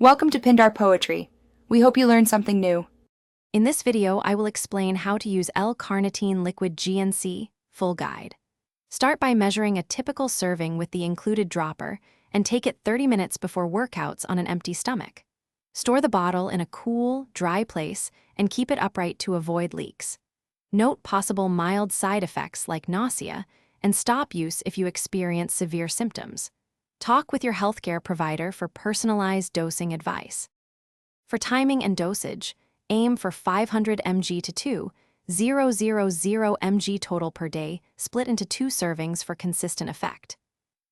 Welcome to Pindar Poetry. We hope you learned something new. In this video, I will explain how to use L-carnitine liquid GNC full guide. Start by measuring a typical serving with the included dropper and take it 30 minutes before workouts on an empty stomach. Store the bottle in a cool, dry place and keep it upright to avoid leaks. Note possible mild side effects like nausea and stop use if you experience severe symptoms. Talk with your healthcare provider for personalized dosing advice. For timing and dosage, aim for 500 mg to 2,000 mg total per day, split into 2 servings for consistent effect.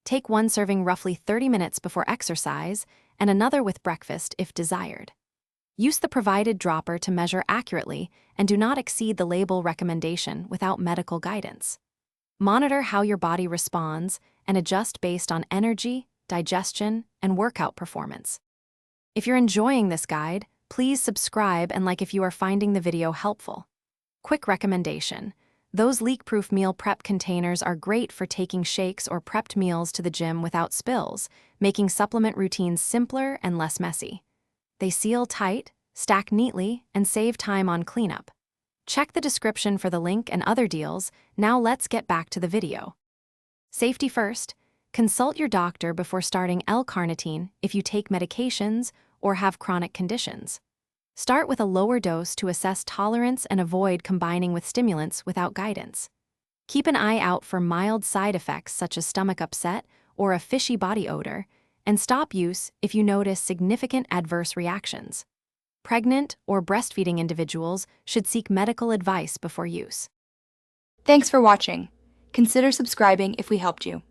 Take 1 serving roughly 30 minutes before exercise and another with breakfast if desired. Use the provided dropper to measure accurately and do not exceed the label recommendation without medical guidance. Monitor how your body responds and adjust based on energy, digestion, and workout performance. If you're enjoying this guide, please subscribe and like if you are finding the video helpful. Quick recommendation: those leak-proof meal prep containers are great for taking shakes or prepped meals to the gym without spills, making supplement routines simpler and less messy. They seal tight, stack neatly, and save time on cleanup. Check the description for the link and other deals. Now let's get back to the video. Safety first. Consult your doctor before starting L-carnitine if you take medications or have chronic conditions. Start with a lower dose to assess tolerance and avoid combining with stimulants without guidance. Keep an eye out for mild side effects such as stomach upset or a fishy body odor, and stop use if you notice significant adverse reactions. Pregnant or breastfeeding individuals should seek medical advice before use. Thanks for watching. Consider subscribing if we helped you.